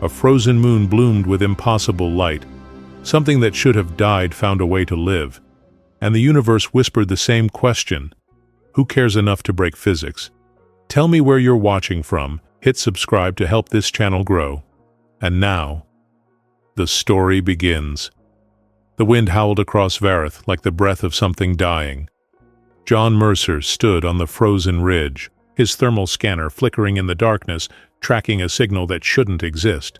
A frozen moon bloomed with impossible light. Something that should have died found a way to live. And the universe whispered the same question. Who cares enough to break physics? Tell me where you're watching from. Hit subscribe to help this channel grow. And now, the story begins. The wind howled across Vareth like the breath of something dying. John Mercer stood on the frozen ridge, his thermal scanner flickering in the darkness, tracking a signal that shouldn't exist.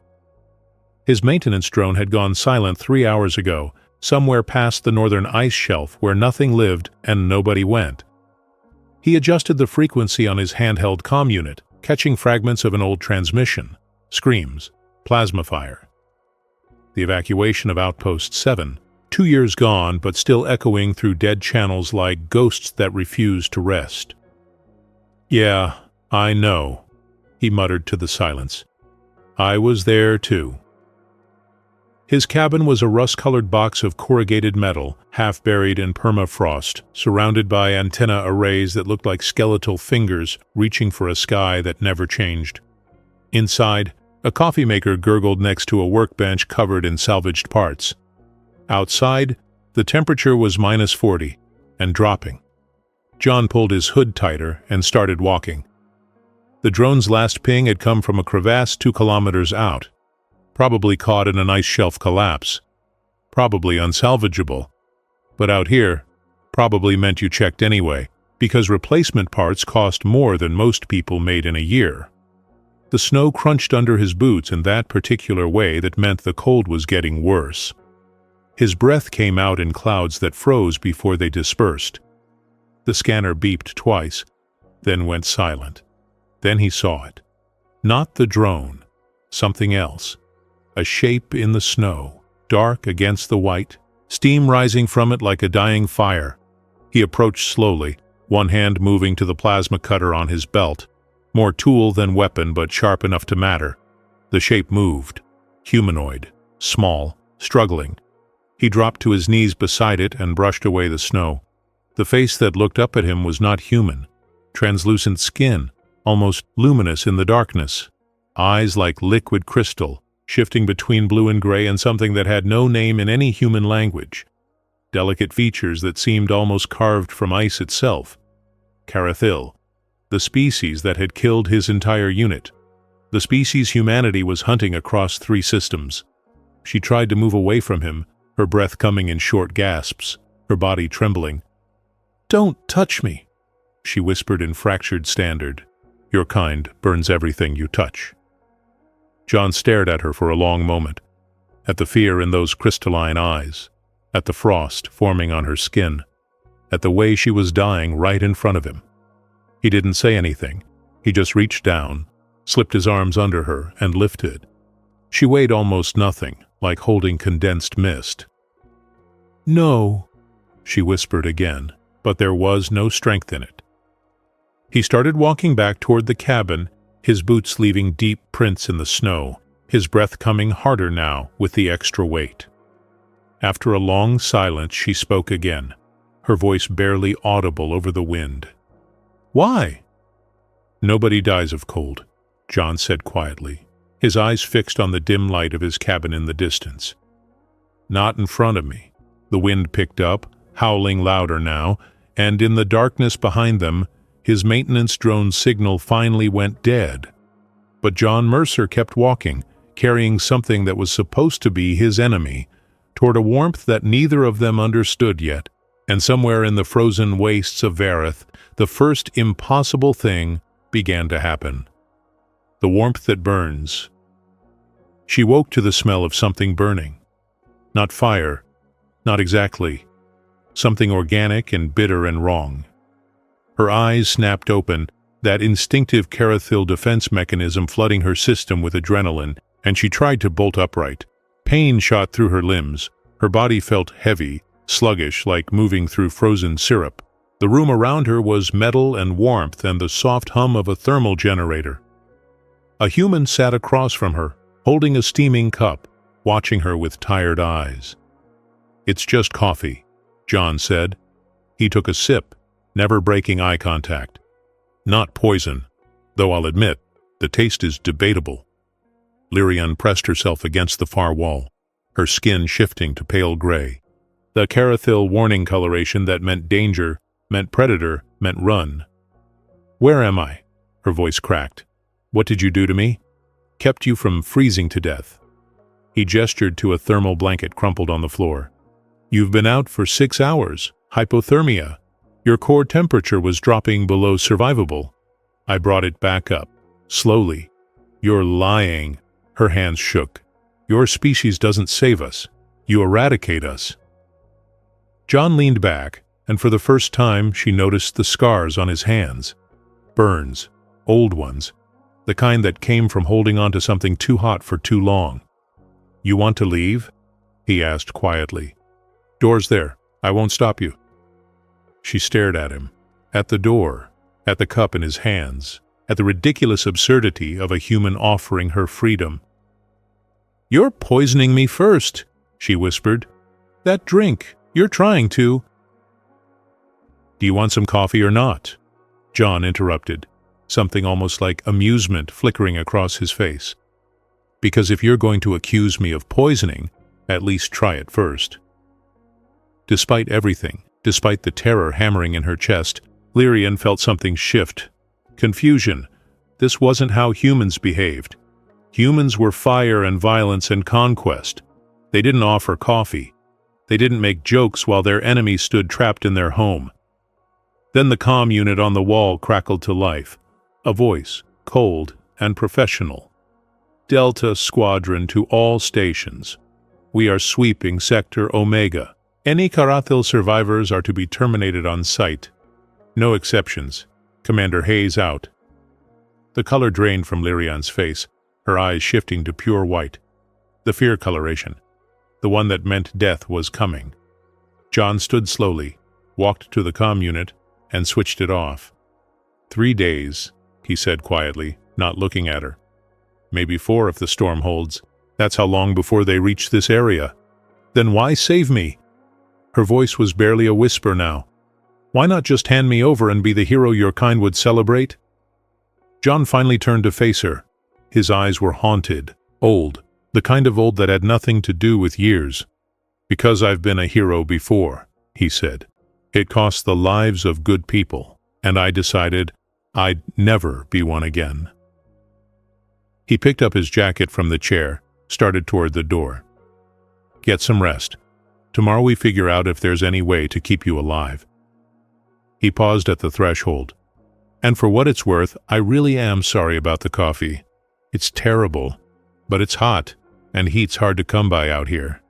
His maintenance drone had gone silent 3 hours ago, somewhere past the northern ice shelf where nothing lived and nobody went. He adjusted the frequency on his handheld comm unit, catching fragments of an old transmission, screams, plasma fire. The evacuation of Outpost 7, 2 years gone but still echoing through dead channels like ghosts that refuse to rest. "Yeah, I know," he muttered to the silence. "I was there too." His cabin was a rust-colored box of corrugated metal, half buried in permafrost, surrounded by antenna arrays that looked like skeletal fingers reaching for a sky that never changed. Inside, a coffee maker gurgled next to a workbench covered in salvaged parts. Outside, the temperature was -40 and dropping. John pulled his hood tighter and started walking. The drone's last ping had come from a crevasse 2 kilometers out, probably caught in an ice shelf collapse, probably unsalvageable. But out here, probably meant you checked anyway, because replacement parts cost more than most people made in a year. The snow crunched under his boots in that particular way that meant the cold was getting worse. His breath came out in clouds that froze before they dispersed. The scanner beeped twice, then went silent. Then he saw it. Not the drone, something else. A shape in the snow, dark against the white, steam rising from it like a dying fire. He approached slowly, one hand moving to the plasma cutter on his belt. More tool than weapon, but sharp enough to matter. The shape moved. Humanoid. Small. Struggling. He dropped to his knees beside it and brushed away the snow. The face that looked up at him was not human. Translucent skin, almost luminous in the darkness. Eyes like liquid crystal, shifting between blue and gray and something that had no name in any human language. Delicate features that seemed almost carved from ice itself. Carathil, the species that had killed his entire unit. The species humanity was hunting across 3 systems. She tried to move away from him, her breath coming in short gasps, her body trembling. "Don't touch me," she whispered in fractured standard. "Your kind burns everything you touch." John stared at her for a long moment, at the fear in those crystalline eyes, at the frost forming on her skin, at the way she was dying right in front of him. He didn't say anything. He just reached down, slipped his arms under her, and lifted. She weighed almost nothing, like holding condensed mist. "No," she whispered again, but there was no strength in it. He started walking back toward the cabin, his boots leaving deep prints in the snow, his breath coming harder now with the extra weight. After a long silence, she spoke again, her voice barely audible over the wind. "Why?" "Nobody dies of cold," John said quietly, his eyes fixed on the dim light of his cabin in the distance. "Not in front of me." The wind picked up, howling louder now, and in the darkness behind them, his maintenance drone signal finally went dead. But John Mercer kept walking, carrying something that was supposed to be his enemy, toward a warmth that neither of them understood yet, and somewhere in the frozen wastes of Vareth, the first impossible thing began to happen. The warmth that burns. She woke to the smell of something burning. Not fire, not exactly. Something organic and bitter and wrong. Her eyes snapped open, that instinctive Carathil defense mechanism flooding her system with adrenaline, and she tried to bolt upright. Pain shot through her limbs. Her body felt heavy, sluggish, like moving through frozen syrup. The room around her was metal and warmth and the soft hum of a thermal generator. A human sat across from her, holding a steaming cup, watching her with tired eyes. "It's just coffee," John said. He took a sip, never breaking eye contact. "Not poison, though I'll admit, the taste is debatable." Lyrian pressed herself against the far wall, her skin shifting to pale gray. The carathil warning coloration that meant danger, meant predator, meant run. "Where am I?" Her voice cracked. "What did you do to me?" "Kept you from freezing to death." He gestured to a thermal blanket crumpled on the floor. "You've been out for 6 hours. Hypothermia. Your core temperature was dropping below survivable. I brought it back up. Slowly." "You're lying." Her hands shook. "Your species doesn't save us. You eradicate us." John leaned back, and for the first time she noticed the scars on his hands. Burns. Old ones. The kind that came from holding on to something too hot for too long. "You want to leave?" he asked quietly. "Door's there. I won't stop you." She stared at him. At the door. At the cup in his hands. At the ridiculous absurdity of a human offering her freedom. "You're poisoning me first," she whispered. "That drink. You're trying to—" "Do you want some coffee or not?" John interrupted, something almost like amusement flickering across his face. "Because if you're going to accuse me of poisoning, at least try it first." Despite everything, despite the terror hammering in her chest, Lyrian felt something shift. Confusion. This wasn't how humans behaved. Humans were fire and violence and conquest. They didn't offer coffee. They didn't make jokes while their enemies stood trapped in their home. Then the comm unit on the wall crackled to life. A voice, cold and professional. "Delta Squadron to all stations. We are sweeping Sector Omega. Any Carathil survivors are to be terminated on sight. No exceptions. Commander Hayes out." The color drained from Lyrian's face, her eyes shifting to pure white. The fear coloration. The one that meant death was coming. John stood slowly, walked to the comm unit, and switched it off. 3 days, he said quietly, not looking at her. "Maybe 4 if the storm holds. That's how long before they reach this area. Then why save me?" Her voice was barely a whisper now. "Why not just hand me over and be the hero your kind would celebrate?" John finally turned to face her. His eyes were haunted, old, the kind of old that had nothing to do with years. "Because I've been a hero before," he said. "It cost the lives of good people, and I decided I'd never be one again." He picked up his jacket from the chair, started toward the door. "Get some rest. Tomorrow we figure out if there's any way to keep you alive." He paused at the threshold. "And for what it's worth, I really am sorry about the coffee. It's terrible, but it's hot, and heat's hard to come by out here."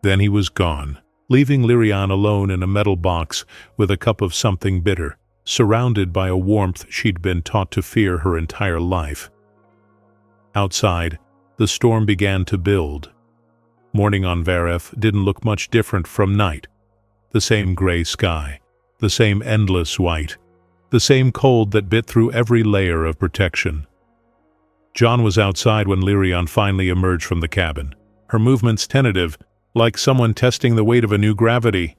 Then he was gone, leaving Lyrian alone in a metal box with a cup of something bitter, surrounded by a warmth she'd been taught to fear her entire life. Outside, the storm began to build. Morning on Varef didn't look much different from night. The same gray sky, the same endless white, the same cold that bit through every layer of protection. John was outside when Lyrian finally emerged from the cabin, her movements tentative, like someone testing the weight of a new gravity.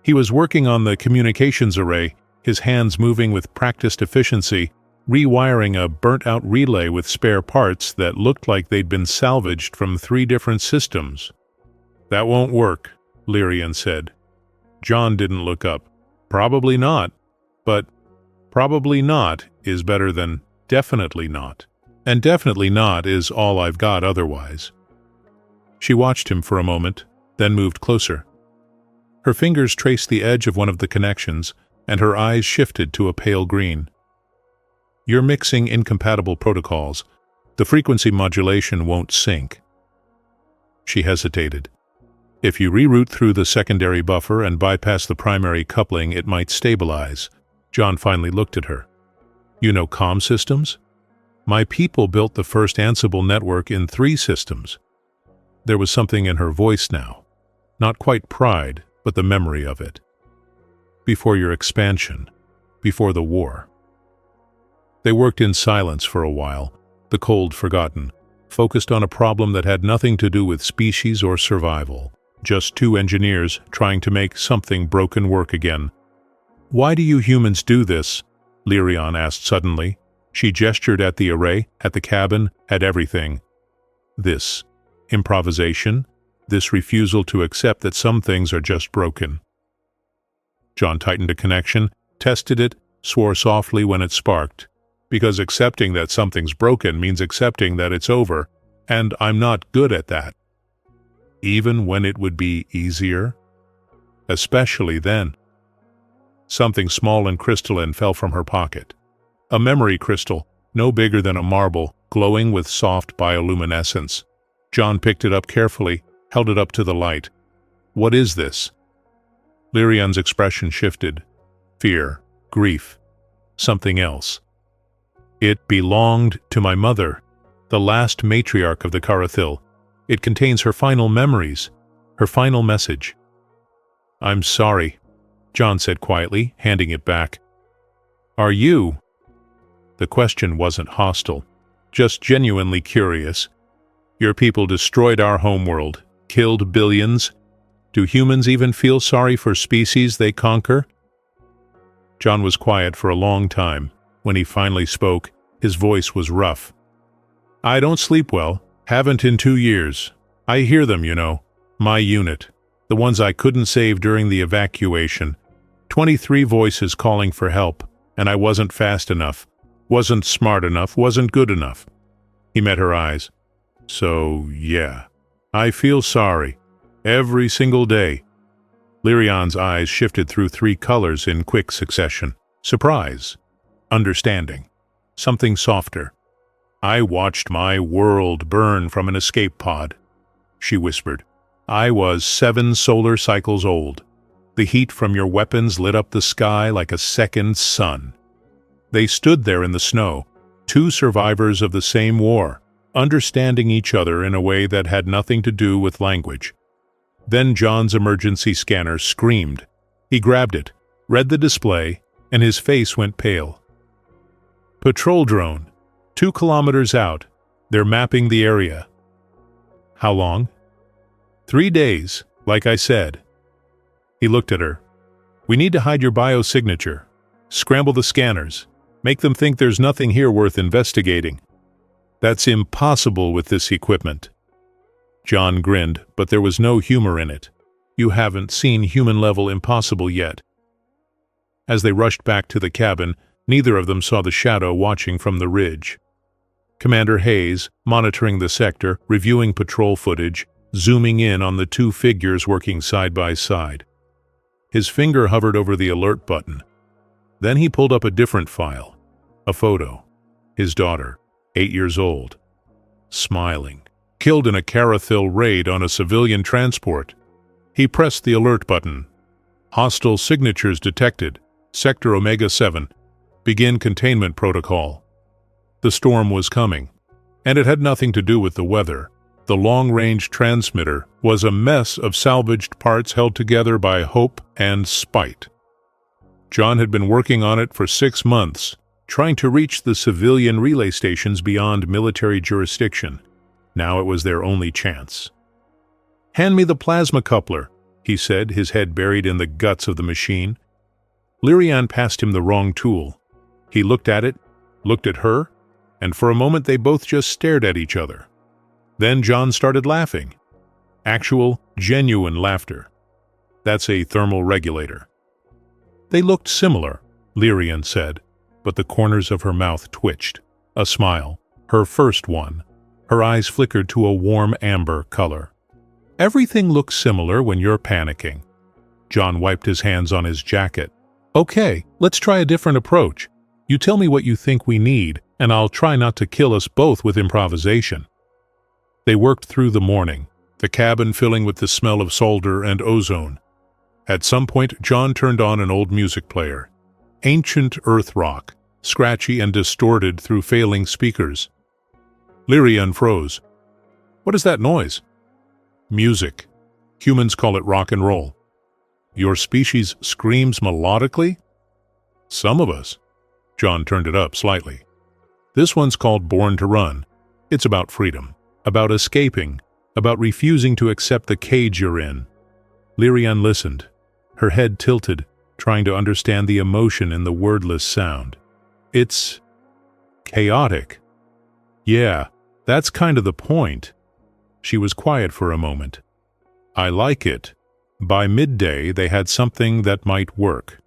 He was working on the communications array, his hands moving with practiced efficiency, rewiring a burnt-out relay with spare parts that looked like they'd been salvaged from 3 different systems. "That won't work," Lyrian said. John didn't look up. "Probably not. But probably not is better than definitely not. And definitely not is all I've got otherwise." She watched him for a moment, then moved closer. Her fingers traced the edge of one of the connections, and her eyes shifted to a pale green. "You're mixing incompatible protocols. The frequency modulation won't sync." She hesitated. "If you reroute through the secondary buffer and bypass the primary coupling, it might stabilize." John finally looked at her. "You know comm systems? My people built the first Ansible network in 3 systems." There was something in her voice now. Not quite pride, but the memory of it. "Before your expansion. Before the war." They worked in silence for a while, the cold forgotten, focused on a problem that had nothing to do with species or survival. Just 2 engineers trying to make something broken work again. "Why do you humans do this?" Lyrian asked suddenly. She gestured at the array, at the cabin, at everything. This improvisation, this refusal to accept that some things are just broken. John tightened a connection, tested it, swore softly when it sparked, because accepting that something's broken means accepting that it's over, and I'm not good at that. Even when it would be easier, especially then. Something small and crystalline fell from her pocket. A memory crystal, no bigger than a marble, glowing with soft bioluminescence. John picked it up carefully, held it up to the light. What is this? Lyrian's expression shifted. Fear, grief, something else. It belonged to my mother, the last matriarch of the Carathil. It contains her final memories, her final message. I'm sorry, John said quietly, handing it back. Are you? The question wasn't hostile, just genuinely curious. Your people destroyed our homeworld, killed billions. Do humans even feel sorry for species they conquer? John was quiet for a long time. When he finally spoke, his voice was rough. I don't sleep well, haven't in 2 years. I hear them, you know. My unit. The ones I couldn't save during the evacuation. 23 voices calling for help, and I wasn't fast enough, wasn't smart enough, wasn't good enough. He met her eyes. So, yeah, I feel sorry. Every single day. Lyrian's eyes shifted through 3 colors in quick succession. Surprise. Understanding. Something softer. I watched my world burn from an escape pod, she whispered. I was 7 solar cycles old. The heat from your weapons lit up the sky like a second sun. They stood there in the snow, 2 survivors of the same war, understanding each other in a way that had nothing to do with language. Then John's emergency scanner screamed. He grabbed it, read the display, and his face went pale. Patrol drone, 2 kilometers out. They're mapping the area. How long? 3 days, like I said. He looked at her. We need to hide your biosignature. Scramble the scanners. Make them think there's nothing here worth investigating. That's impossible with this equipment. John grinned, but there was no humor in it. You haven't seen human-level impossible yet. As they rushed back to the cabin, neither of them saw the shadow watching from the ridge. Commander Hayes, monitoring the sector, reviewing patrol footage, zooming in on the 2 figures working side by side. His finger hovered over the alert button. Then he pulled up a different file. A photo. His daughter, 8 years old. Smiling. Killed in a Carathil raid on a civilian transport. He pressed the alert button. Hostile signatures detected. Sector Omega-7. Begin containment protocol. The storm was coming, and it had nothing to do with the weather. The long-range transmitter was a mess of salvaged parts held together by hope and spite. John had been working on it for 6 months, trying to reach the civilian relay stations beyond military jurisdiction. Now it was their only chance. Hand me the plasma coupler, he said, his head buried in the guts of the machine. Lyrian passed him the wrong tool. He looked at it, looked at her, and for a moment they both just stared at each other. Then John started laughing. Actual, genuine laughter. That's a thermal regulator. They looked similar, Lyrian said, but the corners of her mouth twitched. A smile, her first one. Her eyes flickered to a warm amber color. Everything looks similar when you're panicking. John wiped his hands on his jacket. Okay, let's try a different approach. You tell me what you think we need, and I'll try not to kill us both with improvisation. They worked through the morning, the cabin filling with the smell of solder and ozone. At some point, John turned on an old music player. Ancient earth rock, scratchy and distorted through failing speakers. Lyrian froze. What is that noise? Music. Humans call it rock and roll. Your species screams melodically? Some of us. John turned it up slightly. This one's called Born to Run. It's about freedom, about escaping, about refusing to accept the cage you're in. Lyrian listened, her head tilted, trying to understand the emotion in the wordless sound. It's chaotic. Yeah, that's kind of the point. She was quiet for a moment. "I like it." By midday, they had something that might work.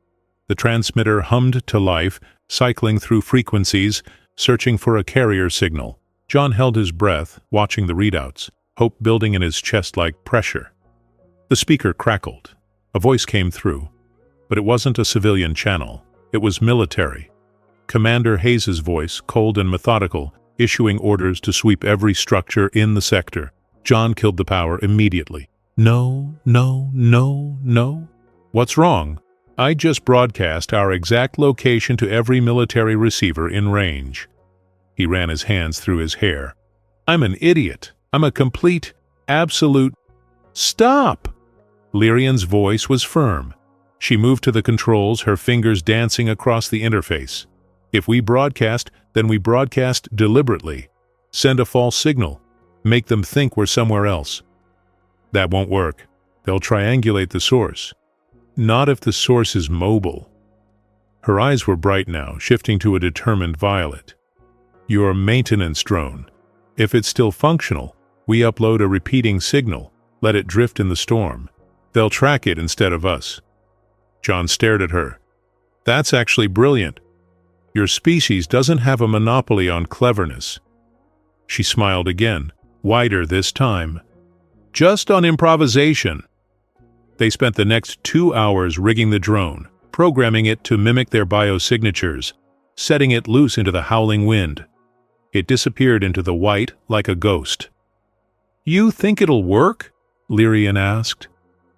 The transmitter hummed to life, cycling through frequencies, searching for a carrier signal. John held his breath, watching the readouts, hope building in his chest like pressure. The speaker crackled. A voice came through, but it wasn't a civilian channel. It was military. Commander Hayes's voice, cold and methodical, issuing orders to sweep every structure in the sector. John killed the power immediately. "No, no, no, no. What's wrong?" "I just broadcast our exact location to every military receiver in range." He ran his hands through his hair. "I'm an idiot. I'm a complete, absolute—" "Stop!" Lyrian's voice was firm. She moved to the controls, her fingers dancing across the interface. "If we broadcast, then we broadcast deliberately. Send a false signal. Make them think we're somewhere else." "That won't work. They'll triangulate the source." "Not if the source is mobile." Her eyes were bright now, shifting to a determined violet. "Your maintenance drone. If it's still functional, we upload a repeating signal, let it drift in the storm. They'll track it instead of us." John stared at her. "That's actually brilliant. Your species doesn't have a monopoly on cleverness." She smiled again, wider this time. "Just on improvisation." They spent the next 2 hours rigging the drone, programming it to mimic their biosignatures, setting it loose into the howling wind. It disappeared into the white like a ghost. "You think it'll work?" Lyrian asked.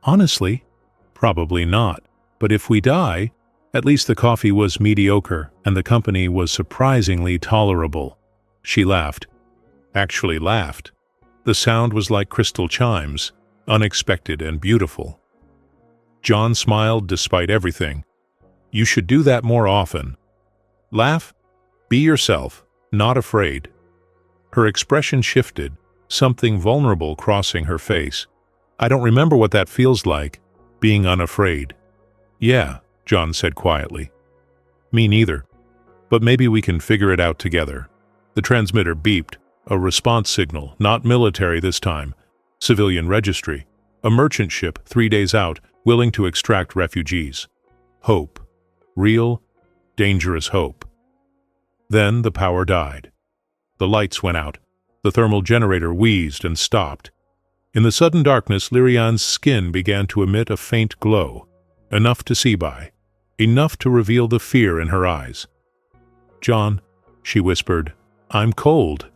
"Honestly, probably not. But if we die, at least the coffee was mediocre and the company was surprisingly tolerable." She laughed. Actually laughed. The sound was like crystal chimes, unexpected and beautiful. John smiled despite everything. "You should do that more often. Laugh. Be yourself, not afraid." Her expression shifted, something vulnerable crossing her face. "I don't remember what that feels like, being unafraid." "Yeah," John said quietly. "Me neither. But maybe we can figure it out together." The transmitter beeped, a response signal, not military this time. Civilian registry. A merchant ship 3 days out, willing to extract refugees. Hope. Real, dangerous hope. Then the power died. The lights went out. The thermal generator wheezed and stopped. In the sudden darkness, Lyrian's skin began to emit a faint glow, enough to see by, enough to reveal the fear in her eyes. "John," she whispered, "I'm cold."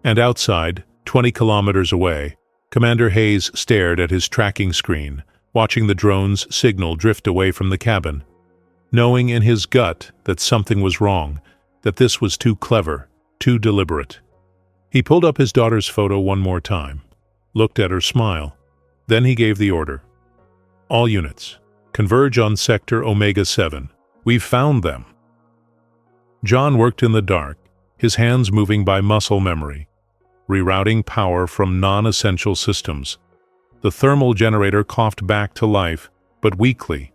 And outside, 20 kilometers away, Commander Hayes stared at his tracking screen, watching the drone's signal drift away from the cabin, knowing in his gut that something was wrong, that this was too clever, too deliberate. He pulled up his daughter's photo one more time, looked at her smile. Then he gave the order. "All units, converge on Sector Omega-7. We've found them." John worked in the dark, his hands moving by muscle memory, rerouting power from non-essential systems. The thermal generator coughed back to life, but weakly.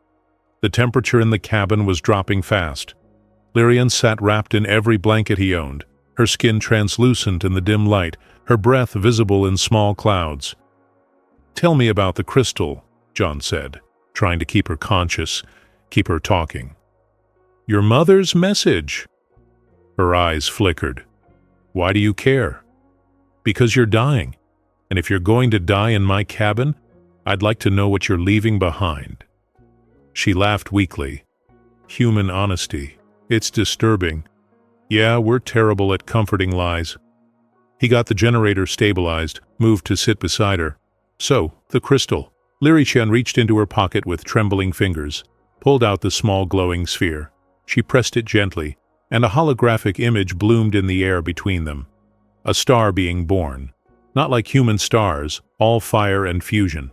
The temperature in the cabin was dropping fast. Lyrian sat wrapped in every blanket he owned, her skin translucent in the dim light, her breath visible in small clouds. "Tell me about the crystal," John said, trying to keep her conscious, keep her talking. "Your mother's message." Her eyes flickered. "Why do you care?" "Because you're dying, and if you're going to die in my cabin, I'd like to know what you're leaving behind." She laughed weakly. "Human honesty. It's disturbing. Yeah, we're terrible at comforting lies." He got the generator stabilized, moved to sit beside her. "So, the crystal." Lyrian reached into her pocket with trembling fingers, pulled out the small glowing sphere. She pressed it gently, and a holographic image bloomed in the air between them. A star being born. Not like human stars, all fire and fusion.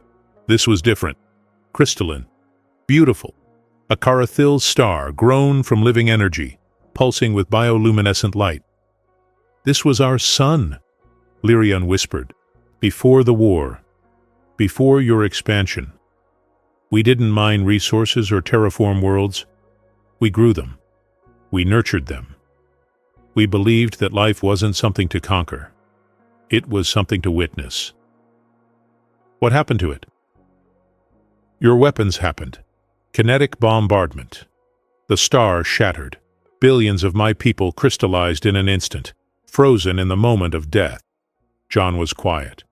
This was different. Crystalline. Beautiful. A Carathil star grown from living energy, pulsing with bioluminescent light. "This was our sun," Lyrian whispered. "Before the war. Before your expansion. We didn't mine resources or terraform worlds. We grew them. We nurtured them. We believed that life wasn't something to conquer. It was something to witness. What happened to it? Your weapons happened. Kinetic bombardment. The star shattered. Billions of my people crystallized in an instant, frozen in the moment of death. John was quiet.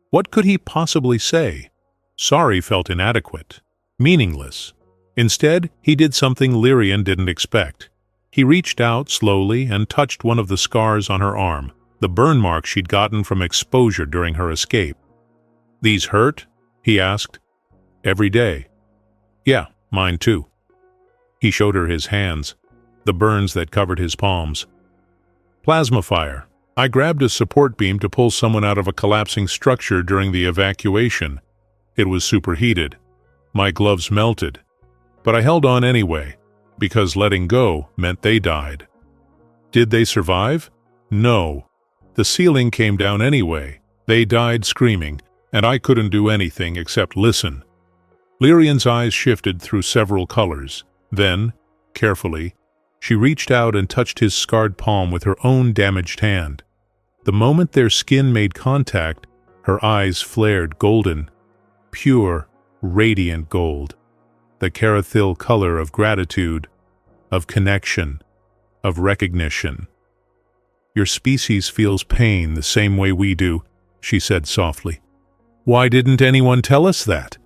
What could he possibly say? Sorry felt inadequate, meaningless. Instead, he did something Lyrian didn't expect. He reached out slowly and touched one of the scars on her arm, the burn mark she'd gotten from exposure during her escape. "These hurt?" he asked. "Every day." "Yeah, mine too." He showed her his hands, the burns that covered his palms. "Plasma fire. I grabbed a support beam to pull someone out of a collapsing structure during the evacuation. It was superheated. My gloves melted. But I held on anyway, because letting go meant they died." "Did they survive?" "No. The ceiling came down anyway. They died screaming, and I couldn't do anything except listen." Lyrian's eyes shifted through several colors. Then, carefully, she reached out and touched his scarred palm with her own damaged hand. The moment their skin made contact, her eyes flared golden, pure, radiant gold. The caryathyl color of gratitude, of connection, of recognition. "Your species feels pain the same way we do," she said softly. "Why didn't anyone tell us that?"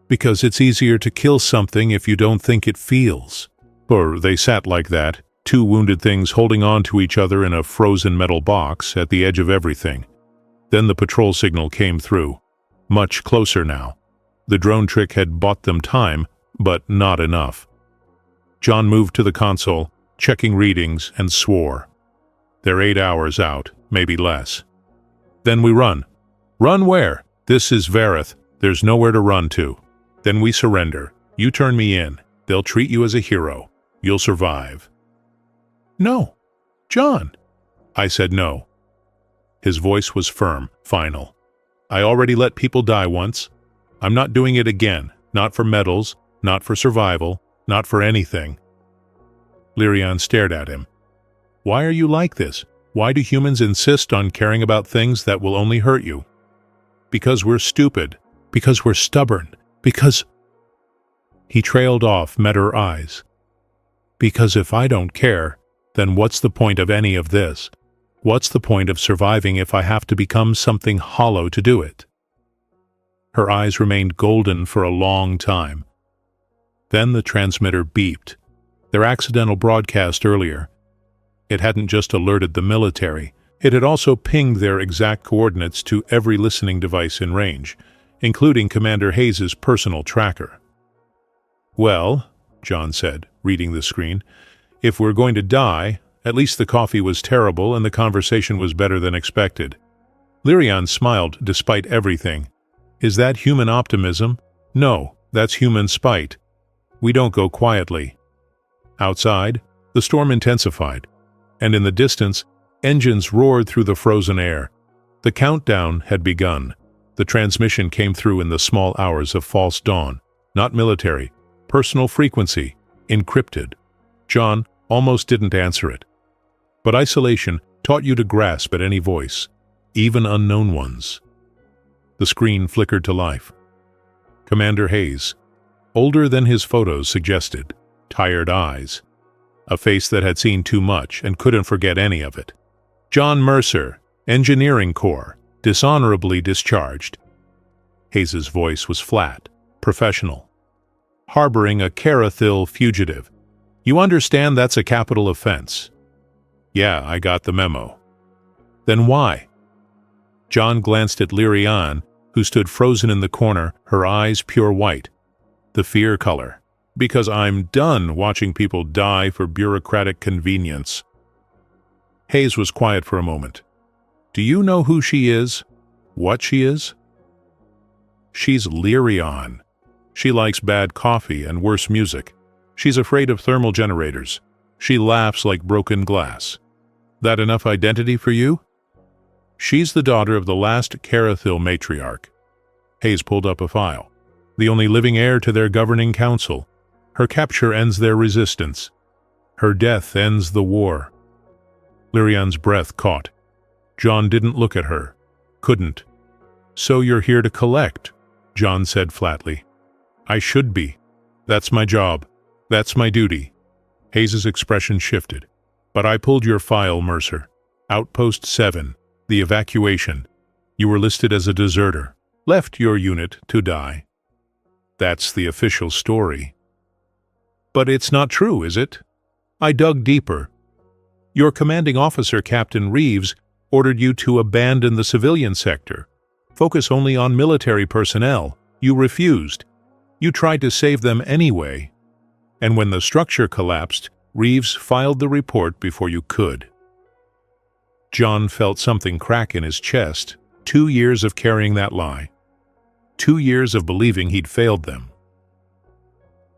"Because it's easier to kill something if you don't think it feels." Or they sat like that, two wounded things holding on to each other in a frozen metal box at the edge of everything. Then the patrol signal came through. Much closer now. The drone trick had bought them time, but not enough. John moved to the console, checking readings, and swore. "They're 8 hours out, maybe less." "Then we run." "Run where? This is Vareth. There's nowhere to run to." "Then we surrender. You turn me in. They'll treat you as a hero. You'll survive." "No. John." I said no. His voice was firm, final. "I already let people die once. I'm not doing it again. Not for medals, not for survival, not for anything." Lyrian stared at him. "Why are you like this? Why do humans insist on caring about things that will only hurt you?" "Because we're stupid. Because we're stubborn. Because—" He trailed off, met her eyes. "Because if I don't care, then what's the point of any of this? What's the point of surviving if I have to become something hollow to do it?" Her eyes remained golden for a long time. Then the transmitter beeped. Their accidental broadcast earlier. It hadn't just alerted the military, it had also pinged their exact coordinates to every listening device in range, including Commander Hayes' personal tracker. "Well," John said, reading the screen, "if we're going to die, at least the coffee was terrible and the conversation was better than expected." Lyrian smiled despite everything. "Is that human optimism? No, that's human spite. We don't go quietly." Outside, the storm intensified, and in the distance, engines roared through the frozen air. The countdown had begun. The transmission came through in the small hours of false dawn. Not military, personal frequency, encrypted. John almost didn't answer it. But isolation taught you to grasp at any voice, even unknown ones. The screen flickered to life. Commander Hayes, older than his photos suggested, tired eyes, a face that had seen too much and couldn't forget any of it. John Mercer, Engineering Corps, dishonorably discharged. Hayes' voice was flat, professional. Harboring a caryathyl fugitive. You understand that's a capital offense. Yeah, I got the memo. Then why? John glanced at Lyrian, who stood frozen in the corner, her eyes pure white. The fear color. Because I'm done watching people die for bureaucratic convenience. Hayes was quiet for a moment. Do you know who she is? What she is? She's Lyrian. She likes bad coffee and worse music. She's afraid of thermal generators. She laughs like broken glass. That enough identity for you? She's the daughter of the last caryathyl matriarch. Hayes pulled up a file. The only living heir to their governing council. Her capture ends their resistance. Her death ends the war. Lyrian's breath caught. John didn't look at her. Couldn't. So you're here to collect, John said flatly. I should be. That's my job. That's my duty. Hayes's expression shifted. But I pulled your file, Mercer. Outpost 7, the evacuation. You were listed as a deserter. Left your unit to die. That's the official story. But it's not true, is it? I dug deeper. Your commanding officer, Captain Reeves, ordered you to abandon the civilian sector. Focus only on military personnel. You refused. You tried to save them anyway. And when the structure collapsed, Reeves filed the report before you could. John felt something crack in his chest. 2 years of carrying that lie. 2 years of believing he'd failed them.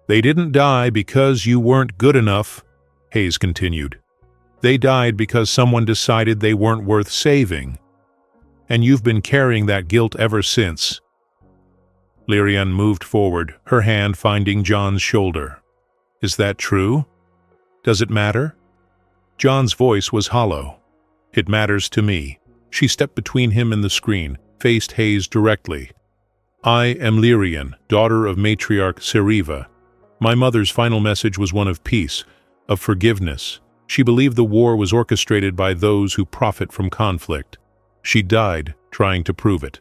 They didn't die because you weren't good enough, Hayes continued. They died because someone decided they weren't worth saving. And you've been carrying that guilt ever since. Lyrian moved forward, her hand finding John's shoulder. Is that true? Does it matter? John's voice was hollow. It matters to me. She stepped between him and the screen, faced Hayes directly. I am Lyrian, daughter of matriarch Seriva. My mother's final message was one of peace, of forgiveness. She believed the war was orchestrated by those who profit from conflict. She died trying to prove it.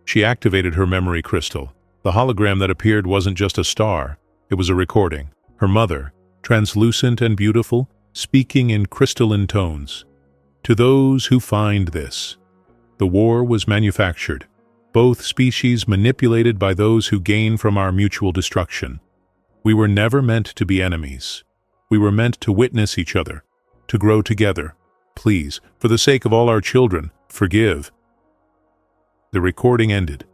She activated her memory crystal. The hologram that appeared wasn't just a star. It was a recording. Her mother, translucent and beautiful, speaking in crystalline tones. To those who find this, the war was manufactured. Both species manipulated by those who gain from our mutual destruction. We were never meant to be enemies. We were meant to witness each other, to grow together. Please, for the sake of all our children, forgive. The recording ended.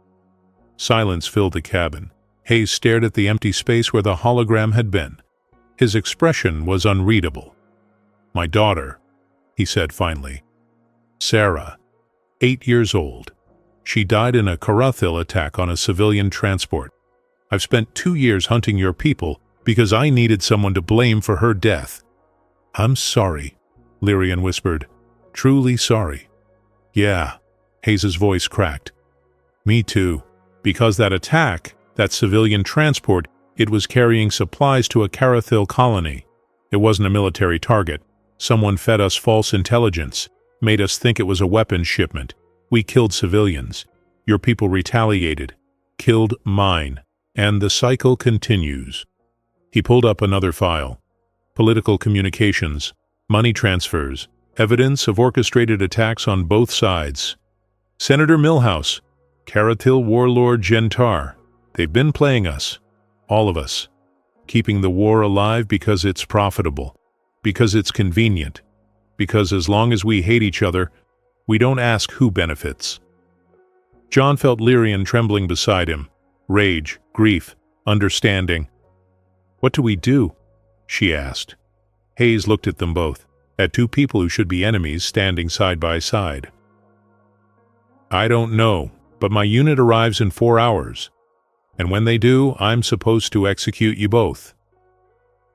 Silence filled the cabin. Hayes stared at the empty space where the hologram had been. His expression was unreadable. My daughter, he said finally. Sarah, 8 years old. She died in a Karathil attack on a civilian transport. I've spent 2 years hunting your people because I needed someone to blame for her death. I'm sorry, Lyrian whispered. Truly sorry. Yeah, Hayes's voice cracked. Me too. Because that attack, that civilian transport, it was carrying supplies to a Karathil colony. It wasn't a military target. Someone fed us false intelligence, made us think it was a weapons shipment. We killed civilians. Your people retaliated, killed mine, and the cycle continues. He pulled up another file. Political communications, money transfers, evidence of orchestrated attacks on both sides. Senator Milhouse, Karathil warlord Gentar. They've been playing us, all of us, keeping the war alive because it's profitable, because it's convenient, because as long as we hate each other, we don't ask who benefits. John felt Lyrian trembling beside him. Rage, grief, understanding. What do we do? She asked. Hayes looked at them both, at two people who should be enemies standing side by side. I don't know, but my unit arrives in 4 hours. And when they do, I'm supposed to execute you both.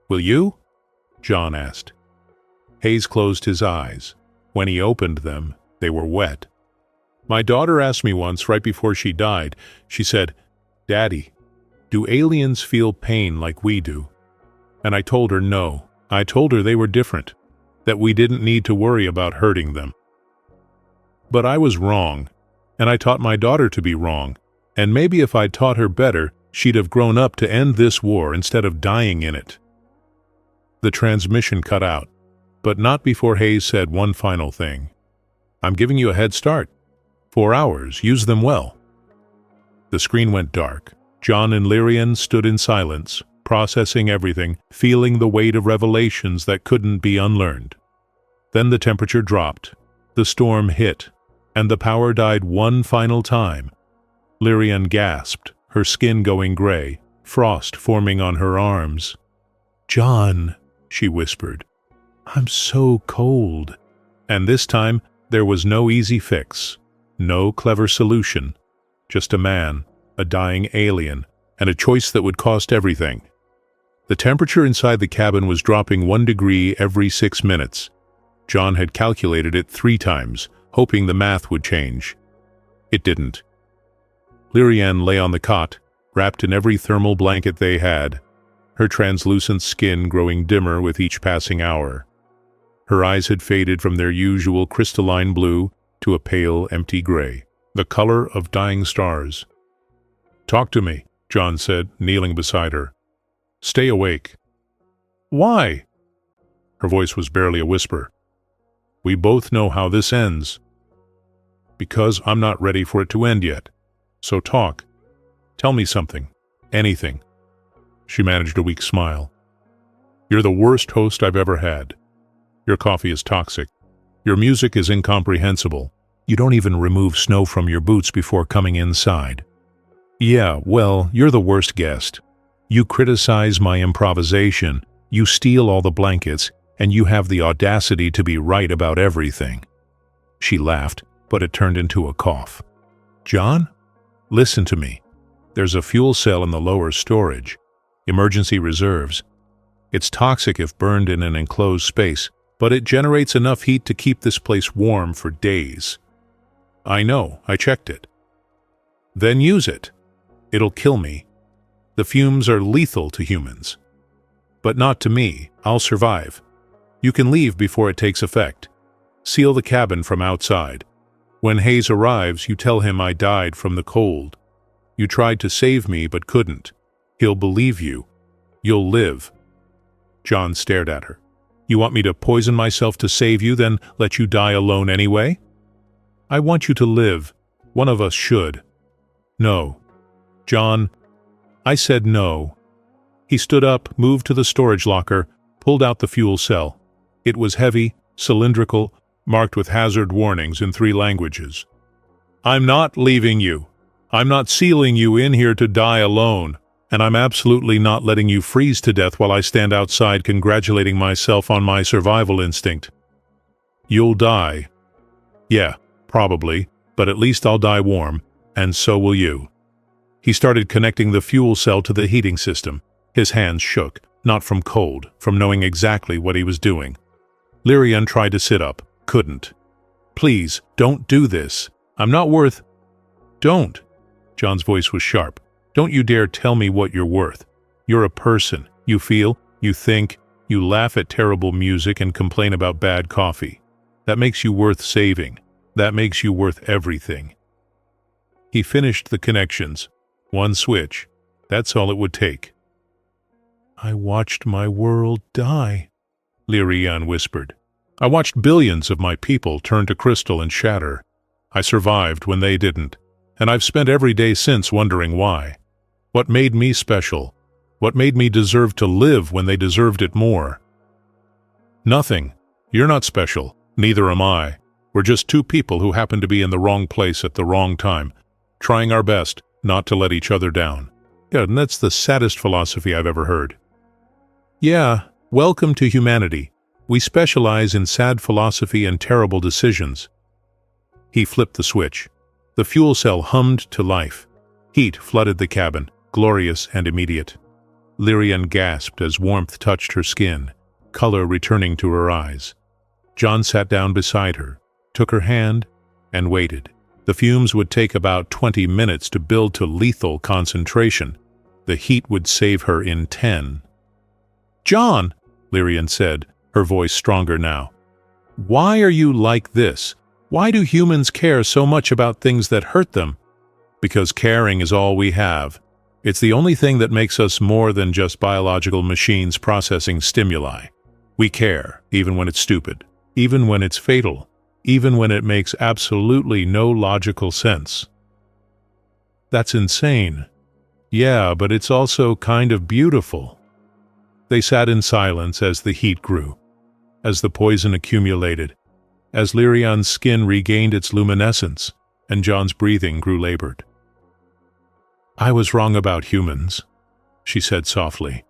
Will you? John asked. Hayes closed his eyes. When he opened them, they were wet. My daughter asked me once, right before she died, she said, Daddy, do aliens feel pain like we do? And I told her no. I told her they were different, that we didn't need to worry about hurting them. But I was wrong, and I taught my daughter to be wrong, and maybe if I'd taught her better, she'd have grown up to end this war instead of dying in it. The transmission cut out, but not before Hayes said one final thing. I'm giving you a head start. 4 hours, use them well. The screen went dark. John and Lyrian stood in silence, processing everything, feeling the weight of revelations that couldn't be unlearned. Then the temperature dropped, the storm hit, and the power died one final time. Lyrian gasped, her skin going gray, frost forming on her arms. John, she whispered, I'm so cold. And this time, there was no easy fix, no clever solution, just a man, a dying alien, and a choice that would cost everything. The temperature inside the cabin was dropping 1 degree every 6 minutes. John had calculated it 3 times, hoping the math would change. It didn't. Lyrian lay on the cot, wrapped in every thermal blanket they had, her translucent skin growing dimmer with each passing hour. Her eyes had faded from their usual crystalline blue to a pale, empty gray, the color of dying stars. "Talk to me," John said, kneeling beside her. "Stay awake." "Why?" Her voice was barely a whisper. "We both know how this ends." "Because I'm not ready for it to end yet. So talk. Tell me something. Anything." She managed a weak smile. "You're the worst host I've ever had. Your coffee is toxic. Your music is incomprehensible. You don't even remove snow from your boots before coming inside. Yeah, well, you're the worst guest. You criticize my improvisation, you steal all the blankets, and you have the audacity to be right about everything." She laughed, but it turned into a cough. "John, listen to me. There's a fuel cell in the lower storage. Emergency reserves. It's toxic if burned in an enclosed space, but it generates enough heat to keep this place warm for days." "I know, I checked it." "Then use it. It'll kill me. The fumes are lethal to humans. But not to me. I'll survive. You can leave before it takes effect. Seal the cabin from outside. When Hayes arrives, you tell him I died from the cold. You tried to save me but couldn't. He'll believe you. You'll live." John stared at her. "You want me to poison myself to save you, then let you die alone anyway?" "I want you to live. One of us should." "No." "John, I said no." He stood up, moved to the storage locker, pulled out the fuel cell. It was heavy, cylindrical, marked with hazard warnings in 3 languages. "I'm not leaving you. I'm not sealing you in here to die alone. And I'm absolutely not letting you freeze to death while I stand outside congratulating myself on my survival instinct. You'll die. Yeah, probably, but at least I'll die warm, and so will you." He started connecting the fuel cell to the heating system. His hands shook, not from cold, from knowing exactly what he was doing. Lyrian tried to sit up, couldn't. "Please, don't do this. I'm not worth—" "Don't." John's voice was sharp. "Don't you dare tell me what you're worth. You're a person. You feel, you think, you laugh at terrible music and complain about bad coffee. That makes you worth saving. That makes you worth everything." He finished the connections. 1 switch. That's all it would take. "I watched my world die," Lyrian whispered. "I watched billions of my people turn to crystal and shatter. I survived when they didn't, and I've spent every day since wondering why. What made me special? What made me deserve to live when they deserved it more?" "Nothing. You're not special. Neither am I. We're just 2 people who happen to be in the wrong place at the wrong time, trying our best not to let each other down." Yeah, and that's the saddest philosophy I've ever heard. "Yeah, welcome to humanity. We specialize in sad philosophy and terrible decisions." He flipped the switch. The fuel cell hummed to life. Heat flooded the cabin, glorious and immediate. Lyrian gasped as warmth touched her skin, color returning to her eyes. John sat down beside her, took her hand, and waited. The fumes would take about 20 minutes to build to lethal concentration. The heat would save her in 10. "John," Lyrian said, her voice stronger now, "why are you like this? Why do humans care so much about things that hurt them?" "Because caring is all we have. It's the only thing that makes us more than just biological machines processing stimuli. We care, even when it's stupid, even when it's fatal, even when it makes absolutely no logical sense." "That's insane." "Yeah, but it's also kind of beautiful." They sat in silence as the heat grew, as the poison accumulated, as Lyrian's skin regained its luminescence, and John's breathing grew labored. "I was wrong about humans," she said softly.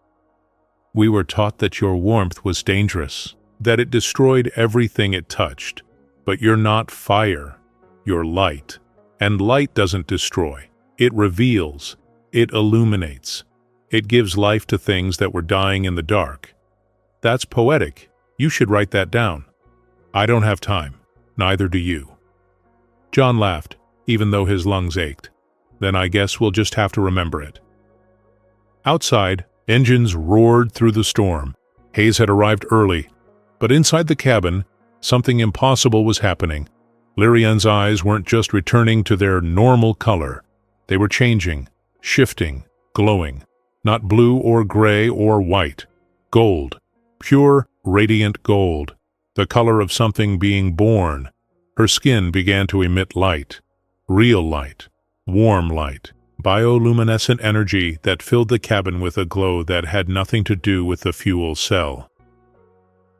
"We were taught that your warmth was dangerous, that it destroyed everything it touched. But you're not fire, you're light. And light doesn't destroy, it reveals, it illuminates. It gives life to things that were dying in the dark. That's poetic. You should write that down." "I don't have time. Neither do you." John laughed, even though his lungs ached. Then I guess we'll just have to remember it. Outside, engines roared through the storm. Hayes had arrived early, but inside the cabin, something impossible was happening. Lyrian's eyes weren't just returning to their normal color. They were changing, shifting, glowing. Not blue or gray or white. Gold. Pure, radiant gold. The color of something being born. Her skin began to emit light. Real light. Warm light. Bioluminescent energy that filled the cabin with a glow that had nothing to do with the fuel cell.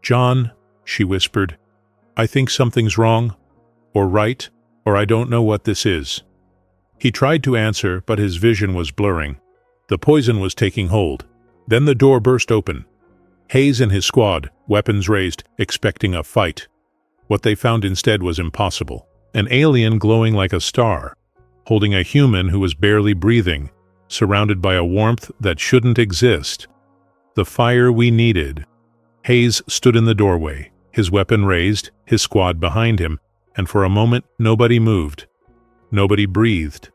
"John," she whispered, "I think something's wrong, or right, or I don't know what this is." He tried to answer, but his vision was blurring. The poison was taking hold. Then the door burst open. Hayes and his squad, weapons raised, expecting a fight. What they found instead was impossible. An alien glowing like a star, holding a human who was barely breathing, surrounded by a warmth that shouldn't exist. The fire we needed. Hayes stood in the doorway, his weapon raised, his squad behind him, and for a moment nobody moved. Nobody breathed.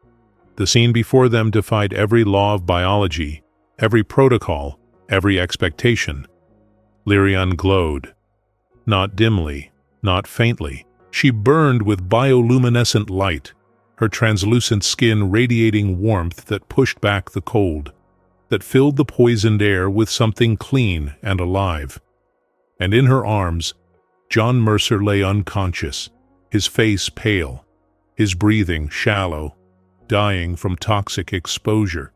The scene before them defied every law of biology, every protocol, every expectation. Lyrian glowed. Not dimly, not faintly. She burned with bioluminescent light, her translucent skin radiating warmth that pushed back the cold, that filled the poisoned air with something clean and alive. And in her arms, John Mercer lay unconscious, his face pale, his breathing shallow, dying from toxic exposure.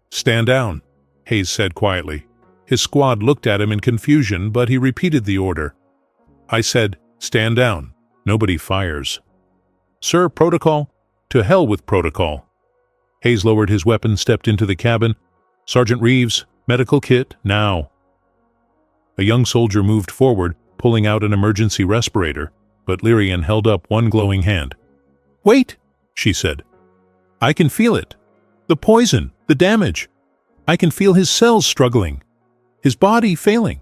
"Stand down," Hayes said quietly. His squad looked at him in confusion, but he repeated the order. "I said, stand down. Nobody fires." "Sir, protocol?" "To hell with protocol." Hayes lowered his weapon, stepped into the cabin. "Sergeant Reeves, medical kit, now." A young soldier moved forward, pulling out an emergency respirator, but Lyrian held up one glowing hand. "Wait," she said. "I can feel it. The poison, the damage. I can feel his cells struggling. His body failing."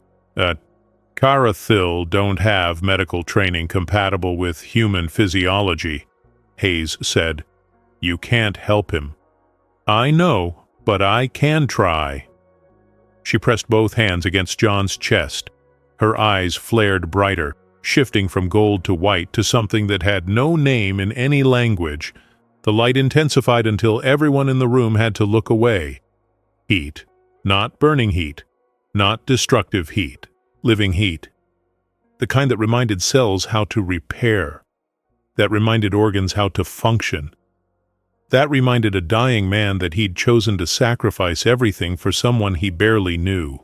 Carathil don't have medical training compatible with human physiology," Hayes said. "You can't help him." "I know, but I can try." She pressed both hands against John's chest. Her eyes flared brighter, shifting from gold to white to something that had no name in any language. The light intensified until everyone in the room had to look away. Heat. Not burning heat. Not destructive heat. Living heat. The kind that reminded cells how to repair. That reminded organs how to function. That reminded a dying man that he'd chosen to sacrifice everything for someone he barely knew.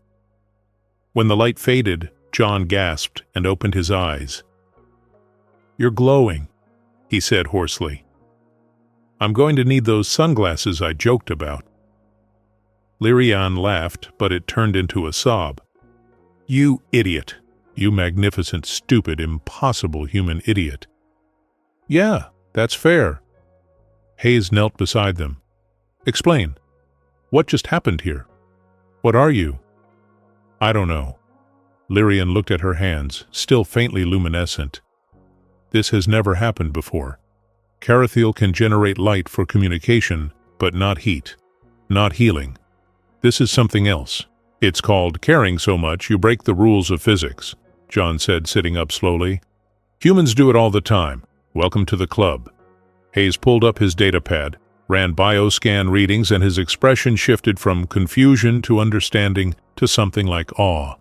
When the light faded, John gasped and opened his eyes. "You're glowing," he said hoarsely. "I'm going to need those sunglasses I joked about." Lyrian laughed, but it turned into a sob. "You idiot. You magnificent, stupid, impossible human idiot." "Yeah, that's fair." Hayes knelt beside them. "Explain. What just happened here? What are you?" "I don't know." Lyrian looked at her hands, still faintly luminescent. "This has never happened before. Carathil can generate light for communication, but not heat. Not healing. This is something else. It's called caring so much you break the rules of physics," John said, sitting up slowly. "Humans do it all the time. Welcome to the club." Hayes pulled up his datapad, ran bioscan readings, and his expression shifted from confusion to understanding to something like awe.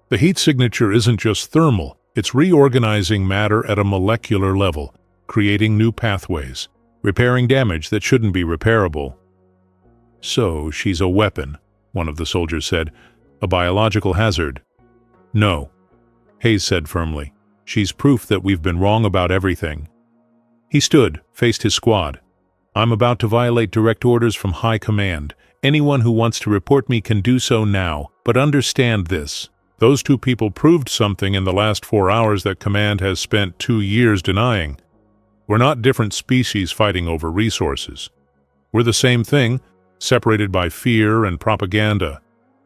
The heat signature isn't just thermal, it's reorganizing matter at a molecular level, creating new pathways, repairing damage that shouldn't be repairable. "So she's a weapon," one of the soldiers said. "A biological hazard." "No," Hayes said firmly. "She's proof that we've been wrong about everything." He stood, faced his squad. "I'm about to violate direct orders from High Command. Anyone who wants to report me can do so now, but understand this. Those two people proved something in the last 4 hours that Command has spent 2 years denying. We're not different species fighting over resources. We're the same thing, separated by fear and propaganda,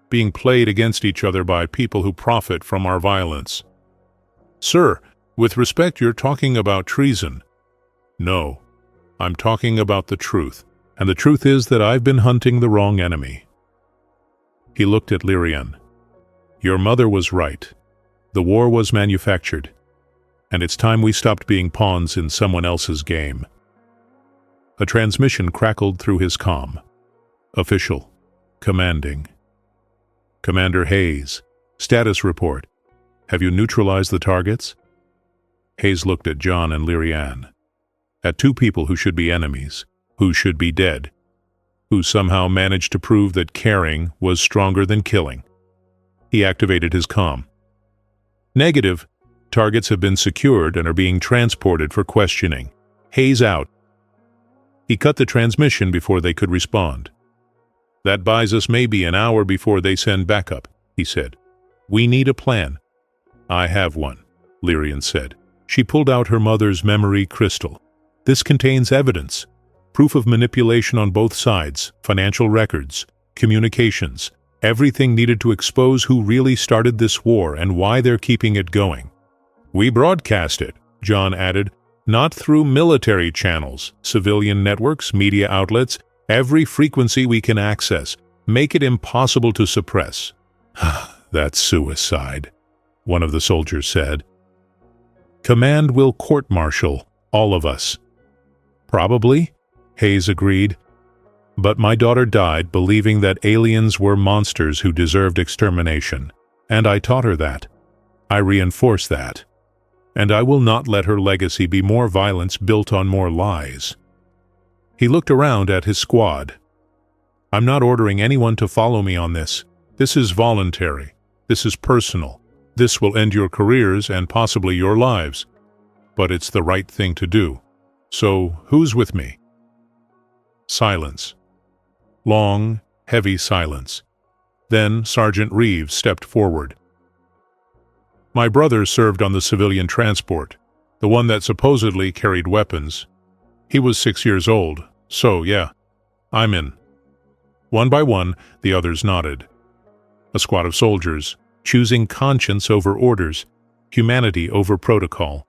being played against each other by people who profit from our violence." "Sir, with respect, you're talking about treason." No, I'm talking about the truth, and the truth is that I've been hunting the wrong enemy. He looked at Lyrian. Your mother was right. The war was manufactured, and it's time we stopped being pawns in someone else's game. A transmission crackled through his comm. Official. Commanding. Commander Hayes. Status report. Have you neutralized the targets? Hayes looked at John and Lyrian. At two people who should be enemies, who should be dead, who somehow managed to prove that caring was stronger than killing. He activated his comm. Negative. Targets have been secured and are being transported for questioning. Hayes out. He cut the transmission before they could respond. That buys us maybe an hour before they send backup, he said. We need a plan. I have one, Lyrian said. She pulled out her mother's memory crystal. This contains evidence, proof of manipulation on both sides, financial records, communications, everything needed to expose who really started this war and why they're keeping it going. We broadcast it, John added, not through military channels, civilian networks, media outlets, every frequency we can access. Make it impossible to suppress. That's suicide, one of the soldiers said. Command will court-martial all of us. Probably, Hayes agreed. But my daughter died believing that aliens were monsters who deserved extermination, and I taught her that. I reinforce that. And I will not let her legacy be more violence built on more lies. He looked around at his squad. I'm not ordering anyone to follow me on this. This is voluntary. This is personal. This will end your careers and possibly your lives. But it's the right thing to do. So, who's with me? Silence. Long, heavy silence. Then Sergeant Reeves stepped forward. My brother served on the civilian transport, the one that supposedly carried weapons. He was 6 years old, so yeah, I'm in. One by one, the others nodded. A squad of soldiers, choosing conscience over orders, humanity over protocol.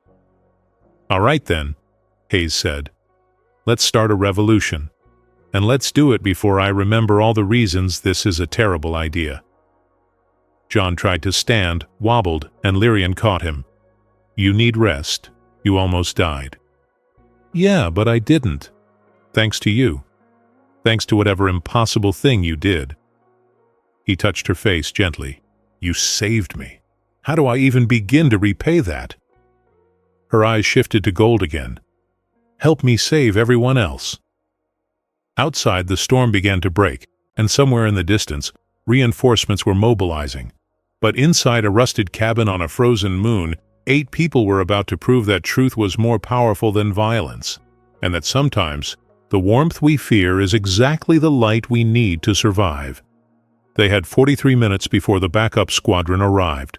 All right then, Hayes said. Let's start a revolution. And let's do it before I remember all the reasons this is a terrible idea. John tried to stand, wobbled, and Lyrian caught him. You need rest. You almost died. Yeah, but I didn't. Thanks to you. Thanks to whatever impossible thing you did. He touched her face gently. You saved me. How do I even begin to repay that? Her eyes shifted to gold again. Help me save everyone else. Outside, the storm began to break, and somewhere in the distance, reinforcements were mobilizing. But inside a rusted cabin on a frozen moon, 8 people were about to prove that truth was more powerful than violence, and that sometimes the warmth we fear is exactly the light we need to survive. They had 43 minutes before the backup squadron arrived.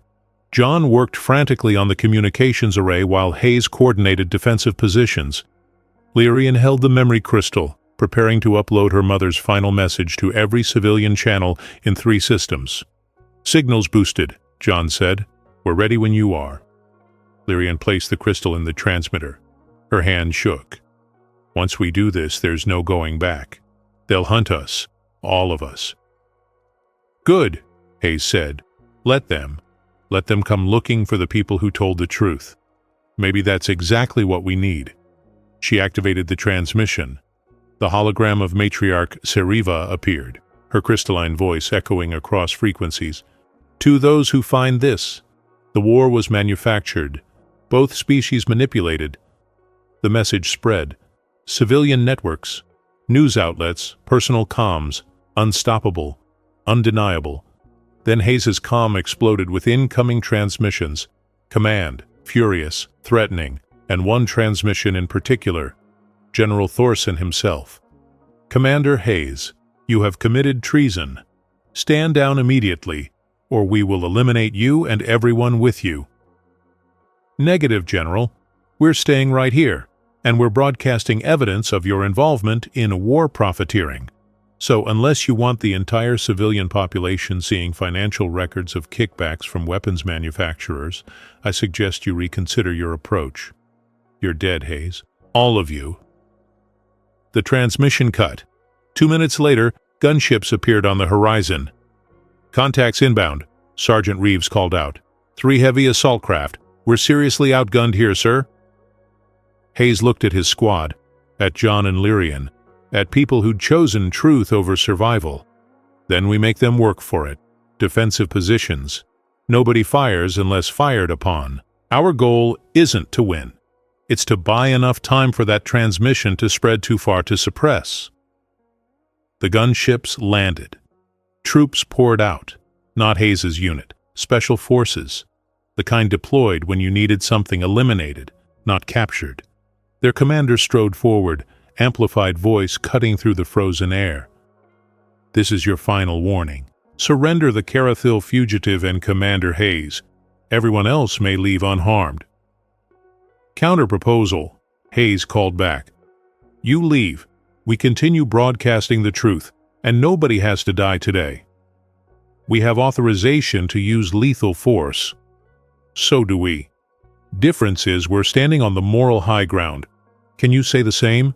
John worked frantically on the communications array while Hayes coordinated defensive positions. Lyrian held the memory crystal, preparing to upload her mother's final message to every civilian channel in 3 systems. Signals boosted, John said. We're ready when you are. Lyrian placed the crystal in the transmitter. Her hand shook. Once we do this, there's no going back. They'll hunt us, all of us. Good, Hayes said. Let them. Let them come looking for the people who told the truth. Maybe that's exactly what we need. She activated the transmission. The hologram of matriarch Seriva appeared, her crystalline voice echoing across frequencies. To those who find this, the war was manufactured, both species manipulated. The message spread. Civilian networks, news outlets, personal comms, unstoppable, undeniable. Then Hayes' comm exploded with incoming transmissions. Command, furious, threatening, and one transmission in particular, General Thorson himself. Commander Hayes, you have committed treason. Stand down immediately, or we will eliminate you and everyone with you. Negative, General. We're staying right here, and we're broadcasting evidence of your involvement in war profiteering. So unless you want the entire civilian population seeing financial records of kickbacks from weapons manufacturers, I suggest you reconsider your approach. You're dead, Hayes. All of you." The transmission cut. 2 minutes later, gunships appeared on the horizon. "Contacts inbound," Sergeant Reeves called out. "3 heavy assault craft. We're seriously outgunned here, sir." Hayes looked at his squad, at John and Lyrian, at people who'd chosen truth over survival. "Then we make them work for it. Defensive positions. Nobody fires unless fired upon. Our goal isn't to win. It's to buy enough time for that transmission to spread too far to suppress." The gunships landed. Troops poured out. Not Hayes's unit. Special forces. The kind deployed when you needed something eliminated, not captured. Their commander strode forward, amplified voice cutting through the frozen air. "This is your final warning. Surrender the Carathil fugitive and Commander Hayes. Everyone else may leave unharmed." "Counter-proposal," Hayes called back. "You leave. We continue broadcasting the truth, and nobody has to die today. We have authorization to use lethal force. So do we. Difference is we're standing on the moral high ground. Can you say the same?"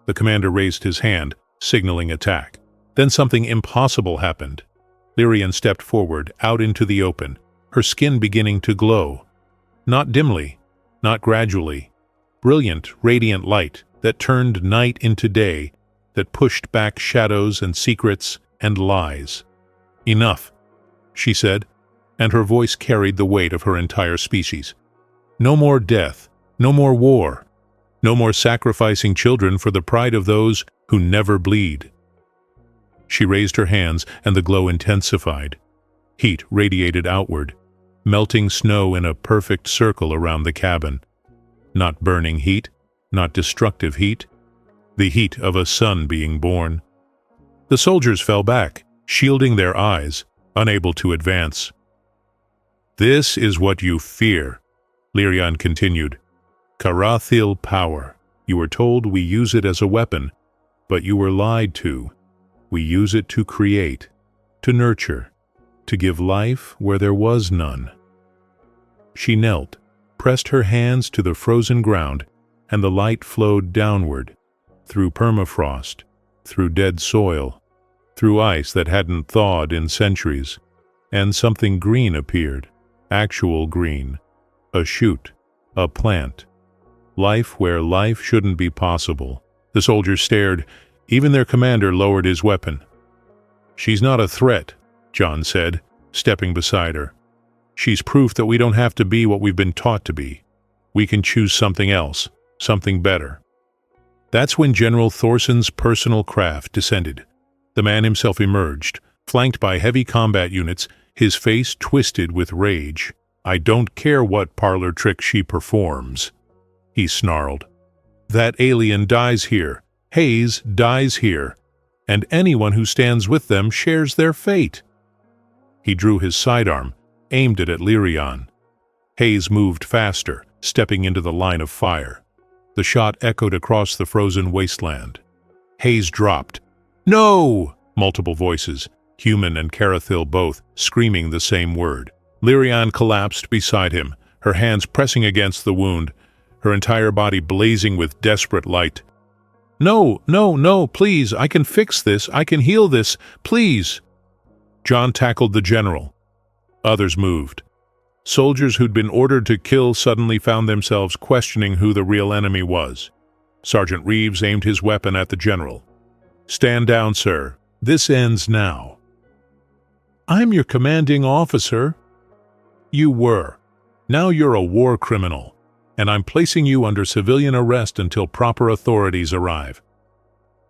The commander raised his hand, signaling attack. Then something impossible happened. Lyrian stepped forward, out into the open, her skin beginning to glow. Not dimly, not gradually. Brilliant, radiant light that turned night into day, that pushed back shadows and secrets and lies. "Enough," she said, and her voice carried the weight of her entire species. "No more death, no more war, no more sacrificing children for the pride of those who never bleed." She raised her hands, and the glow intensified. Heat radiated outward, melting snow in a perfect circle around the cabin. Not burning heat, not destructive heat, the heat of a sun being born. The soldiers fell back, shielding their eyes, unable to advance. "This is what you fear," Lyrian continued. "Carathil power. You were told we use it as a weapon, but you were lied to. We use it to create, to nurture, to give life where there was none." She knelt, pressed her hands to the frozen ground, and the light flowed downward, through permafrost, through dead soil, through ice that hadn't thawed in centuries, and something green appeared, actual green, a shoot, a plant, life where life shouldn't be possible. The soldiers stared. Even their commander lowered his weapon. "She's not a threat," John said, stepping beside her. "She's proof that we don't have to be what we've been taught to be. We can choose something else, something better." That's when General Thorson's personal craft descended. The man himself emerged, flanked by heavy combat units, his face twisted with rage. "I don't care what parlor trick she performs," he snarled. "That alien dies here. Hayes dies here, and anyone who stands with them shares their fate." He drew his sidearm, aimed it at Lyrian. Hayes moved faster, stepping into the line of fire. The shot echoed across the frozen wasteland. Hayes dropped. "No!" Multiple voices, human and Carathil both, screaming the same word. Lyrian collapsed beside him, her hands pressing against the wound, her entire body blazing with desperate light. "No, no, no, please, I can fix this, I can heal this, please." John tackled the general. Others moved. Soldiers who'd been ordered to kill suddenly found themselves questioning who the real enemy was. Sergeant Reeves aimed his weapon at the general. "Stand down, sir. This ends now." "I'm your commanding officer." "You were. Now you're a war criminal, and I'm placing you under civilian arrest until proper authorities arrive."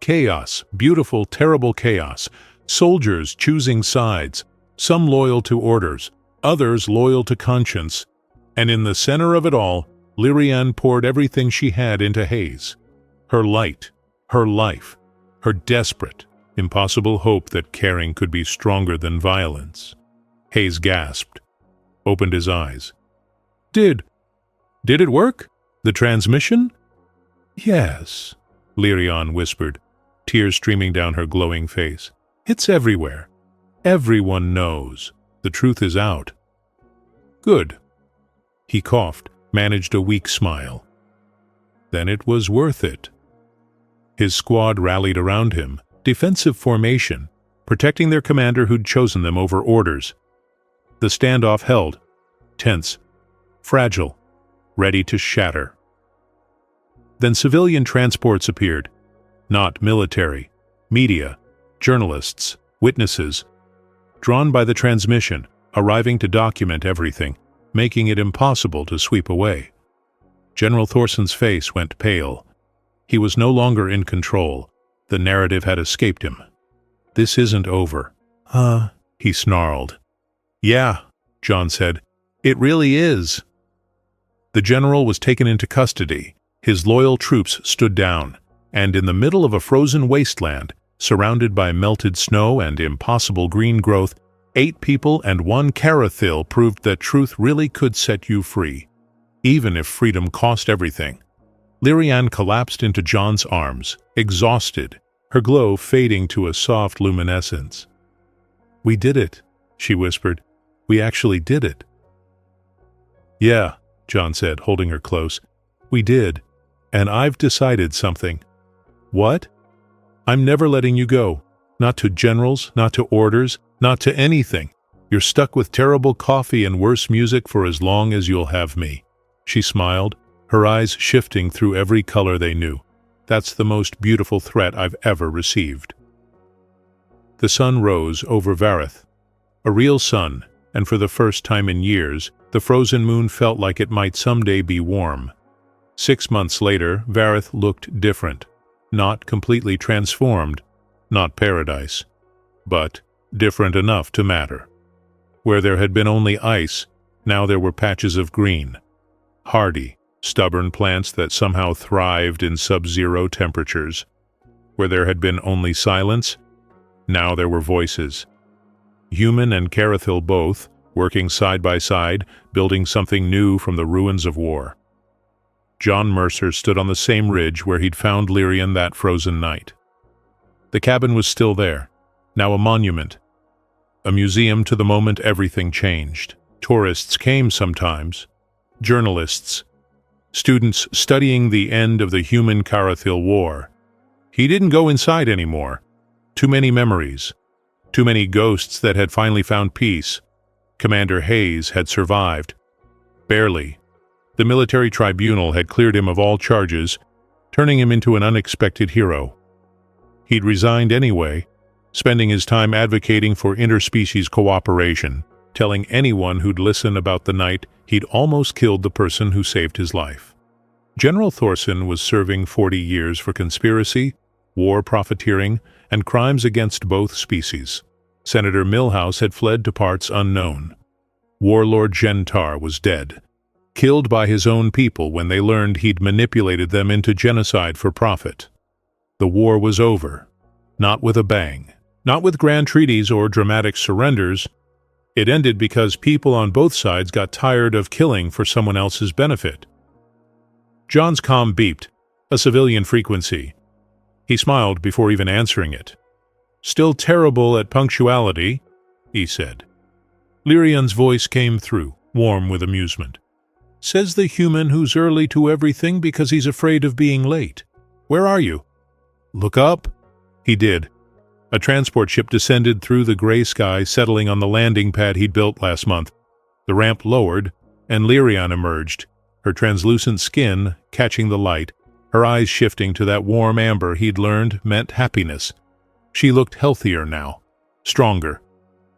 Chaos, beautiful, terrible chaos. Soldiers choosing sides, some loyal to orders, others loyal to conscience. And in the center of it all, Lyrian poured everything she had into Hayes. Her light, her life, her desperate, impossible hope that caring could be stronger than violence. Hayes gasped, opened his eyes. Did it work? The transmission?" "Yes," Lyrian whispered, tears streaming down her glowing face. "It's everywhere. Everyone knows. The truth is out." "Good." He coughed, managed a weak smile. Then it was worth it. His squad rallied around him, defensive formation, protecting their commander who'd chosen them over orders. The standoff held, tense, fragile, ready to shatter. Then civilian transports appeared, not military, media, journalists, witnesses, drawn by the transmission, arriving to document everything, making it impossible to sweep away. General Thorson's face went pale. He was no longer in control. The narrative had escaped him. "This isn't over." He snarled. "Yeah," John said. "It really is." The general was taken into custody. His loyal troops stood down, and in the middle of a frozen wasteland, surrounded by melted snow and impossible green growth, 8 people and 1 Carathil proved that truth really could set you free, even if freedom cost everything. Lyrian collapsed into John's arms, exhausted, her glow fading to a soft luminescence. "We did it," she whispered. "We actually did it." "Yeah," John said, holding her close. "We did. And I've decided something." "What?" "I'm never letting you go. Not to generals, not to orders, not to anything. You're stuck with terrible coffee and worse music for as long as you'll have me." She smiled, her eyes shifting through every color they knew. "That's the most beautiful threat I've ever received." The sun rose over Vareth. A real sun, and for the first time in years, the frozen moon felt like it might someday be warm. 6 months later, Vareth looked different. Not completely transformed, not paradise, but different enough to matter. Where there had been only ice, now there were patches of green. Hardy, stubborn plants that somehow thrived in sub-zero temperatures. Where there had been only silence, now there were voices. Human and Carathil both, working side by side, building something new from the ruins of war. John Mercer stood on the same ridge where he'd found Lyrian that frozen night. The cabin was still there, now a monument. A museum to the moment everything changed. Tourists came sometimes. Journalists. Students studying the end of the human Carathil war. He didn't go inside anymore. Too many memories. Too many ghosts that had finally found peace. Commander Hayes had survived. Barely. The military tribunal had cleared him of all charges, turning him into an unexpected hero. He'd resigned anyway, spending his time advocating for interspecies cooperation, telling anyone who'd listen about the night he'd almost killed the person who saved his life. General Thorson was serving 40 years for conspiracy, war profiteering, and crimes against both species. Senator Milhouse had fled to parts unknown. Warlord Gentar was dead, killed by his own people when they learned he'd manipulated them into genocide for profit. The war was over, not with a bang, not with grand treaties or dramatic surrenders. It ended because people on both sides got tired of killing for someone else's benefit. John's comm beeped, a civilian frequency. He smiled before even answering it. "Still terrible at punctuality," he said. Lyrian's voice came through, warm with amusement. "Says the human who's early to everything because he's afraid of being late. Where are you?" "Look up." He did. A transport ship descended through the gray sky, settling on the landing pad he'd built last month. The ramp lowered, and Lyrian emerged, her translucent skin catching the light, her eyes shifting to that warm amber he'd learned meant happiness. She looked healthier now, stronger.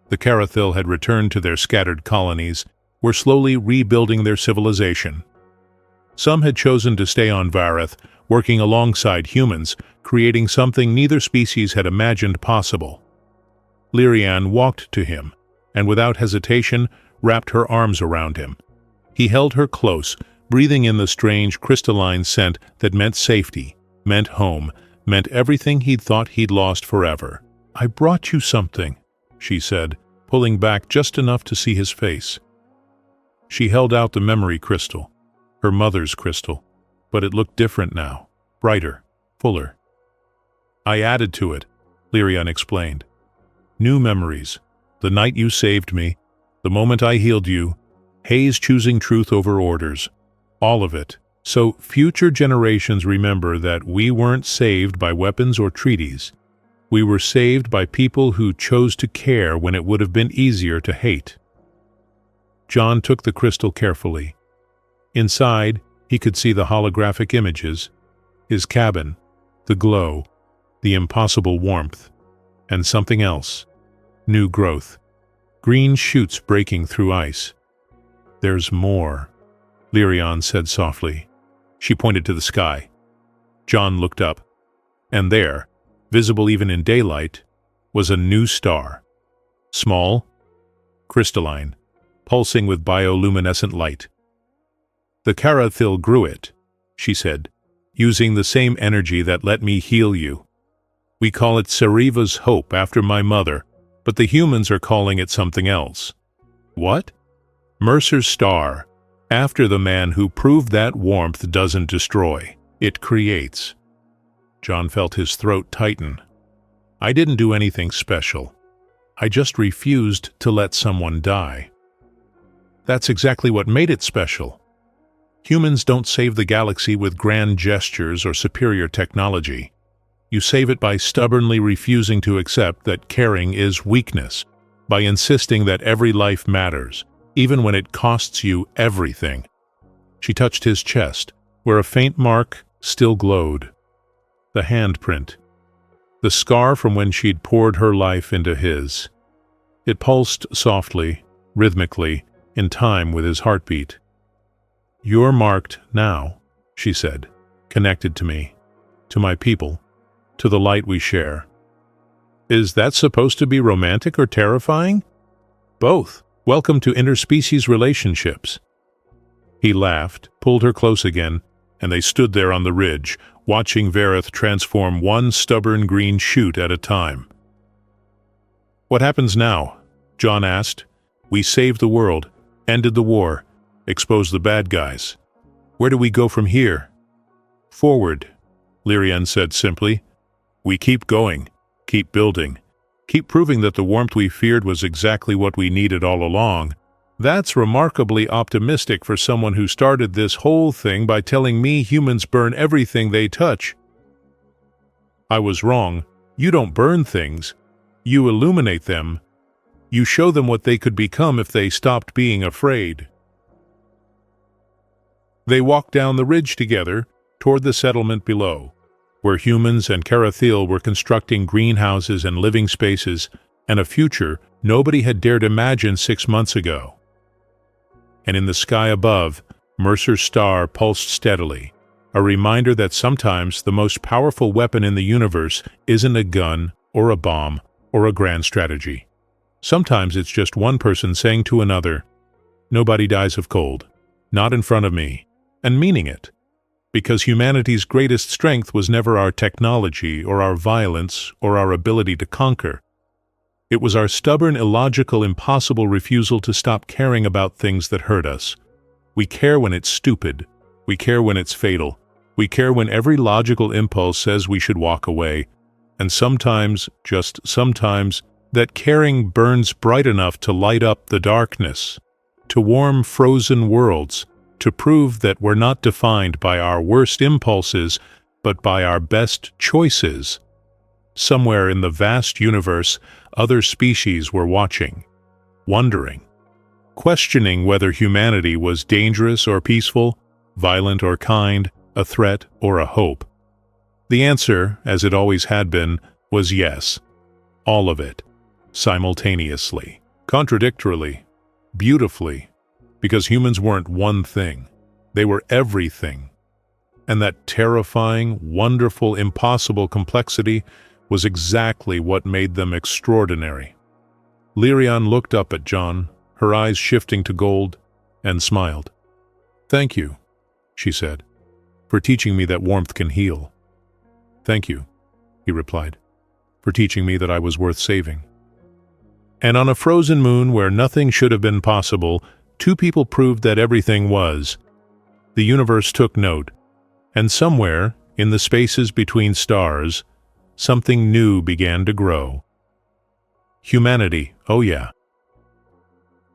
The Carathil had returned to their scattered colonies, were slowly rebuilding their civilization. Some had chosen to stay on Vareth, working alongside humans, creating something neither species had imagined possible. Lyrian walked to him, and without hesitation, wrapped her arms around him. He held her close, breathing in the strange crystalline scent that meant safety, meant home, meant everything he'd thought he'd lost forever. "I brought you something," she said, pulling back just enough to see his face. She held out the memory crystal, her mother's crystal, but it looked different now, brighter, fuller. "I added to it," Lyrian explained. "New memories, the night you saved me, the moment I healed you, Hayes choosing truth over orders, all of it, So future generations remember that we weren't saved by weapons or treaties. We were saved by people who chose to care when it would have been easier to hate. John took the crystal carefully. Inside, he could see the holographic images, his cabin, the glow, the impossible warmth, and something else, new growth, green shoots breaking through ice. "There's more," Lyrian said softly. She pointed to the sky. John looked up, and there, visible even in daylight, was a new star. Small, crystalline, pulsing with bioluminescent light. "The Carathil grew it," she said, "using the same energy that let me heal you. We call it Seriva's Hope after my mother, but the humans are calling it something else." "What?" "Mercer's star, after the man who proved that warmth doesn't destroy, it creates." John felt his throat tighten. "I didn't do anything special. I just refused to let someone die." "That's exactly what made it special. Humans don't save the galaxy with grand gestures or superior technology. You save it by stubbornly refusing to accept that caring is weakness, by insisting that every life matters, even when it costs you everything." She touched his chest, where a faint mark still glowed. The handprint. The scar from when she'd poured her life into his. It pulsed softly, rhythmically, in time with his heartbeat. "You're marked now," she said, "connected to me, to my people, to the light we share." "Is that supposed to be romantic or terrifying?" "Both. Welcome to interspecies relationships." He laughed, pulled her close again, and they stood there on the ridge, watching Vareth transform one stubborn green shoot at a time. "What happens now?" John asked. "We saved the world, ended the war, exposed the bad guys. Where do we go from here?" "Forward," Lyrian said simply. "We keep going, keep building, keep proving that the warmth we feared was exactly what we needed all along." "That's remarkably optimistic for someone who started this whole thing by telling me humans burn everything they touch." "I was wrong. You don't burn things. You illuminate them. You show them what they could become if they stopped being afraid." They walked down the ridge together, toward the settlement below, where humans and Carathil were constructing greenhouses and living spaces, and a future nobody had dared imagine 6 months ago. And in the sky above, Mercer's star pulsed steadily, a reminder that sometimes the most powerful weapon in the universe isn't a gun or a bomb or a grand strategy. Sometimes it's just one person saying to another, "Nobody dies of cold, not in front of me," and meaning it. Because humanity's greatest strength was never our technology or our violence or our ability to conquer. It was our stubborn, illogical, impossible refusal to stop caring about things that hurt us. We care when it's stupid. We care when it's fatal. We care when every logical impulse says we should walk away. And sometimes, just sometimes, that caring burns bright enough to light up the darkness, to warm frozen worlds, to prove that we're not defined by our worst impulses, but by our best choices. Somewhere in the vast universe, other species were watching, wondering, questioning whether humanity was dangerous or peaceful, violent or kind, a threat or a hope. The answer, as it always had been, was yes. All of it, simultaneously, contradictorily, beautifully, because humans weren't one thing. They were everything. And that terrifying, wonderful, impossible complexity was exactly what made them extraordinary. Lyrian looked up at John, her eyes shifting to gold, and smiled. "Thank you," she said, "for teaching me that warmth can heal." "Thank you," he replied, "for teaching me that I was worth saving." And on a frozen moon where nothing should have been possible, 2 people proved that everything was. The universe took note, and somewhere, in the spaces between stars, something new began to grow. Humanity, oh yeah.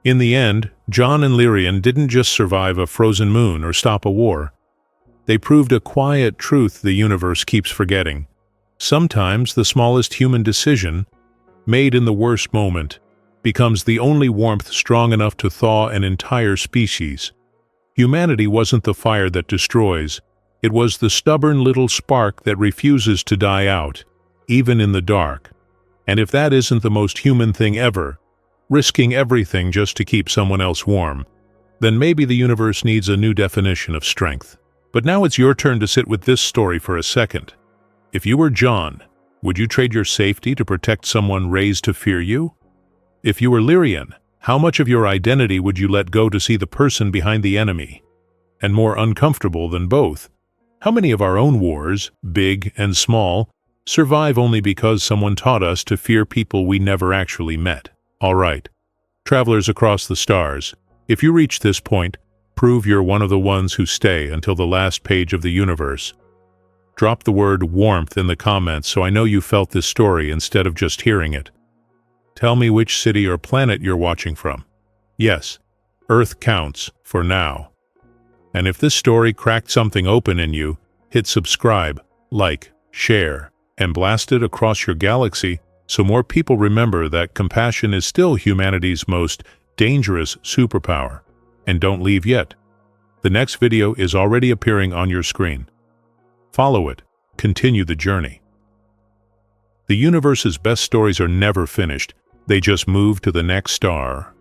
In the end, John and Lyrian didn't just survive a frozen moon or stop a war. They proved a quiet truth the universe keeps forgetting. Sometimes the smallest human decision, made in the worst moment, becomes the only warmth strong enough to thaw an entire species. Humanity wasn't the fire that destroys, it was the stubborn little spark that refuses to die out, even in the dark. And if that isn't the most human thing ever, risking everything just to keep someone else warm, then maybe the universe needs a new definition of strength. But now it's your turn to sit with this story for a second. If you were John, would you trade your safety to protect someone raised to fear you? If you were Lyrian, how much of your identity would you let go to see the person behind the enemy? And more uncomfortable than both, how many of our own wars, big and small, survive only because someone taught us to fear people we never actually met? All right, travelers across the stars, if you reach this point, prove you're one of the ones who stay until the last page of the universe. Drop the word warmth in the comments so I know you felt this story instead of just hearing it. Tell me which city or planet you're watching from. Yes, Earth counts for now. And if this story cracked something open in you, hit subscribe, like, share, and blast it across your galaxy so more people remember that compassion is still humanity's most dangerous superpower. And don't leave yet. The next video is already appearing on your screen. Follow it. Continue the journey. The universe's best stories are never finished. They just move to the next star.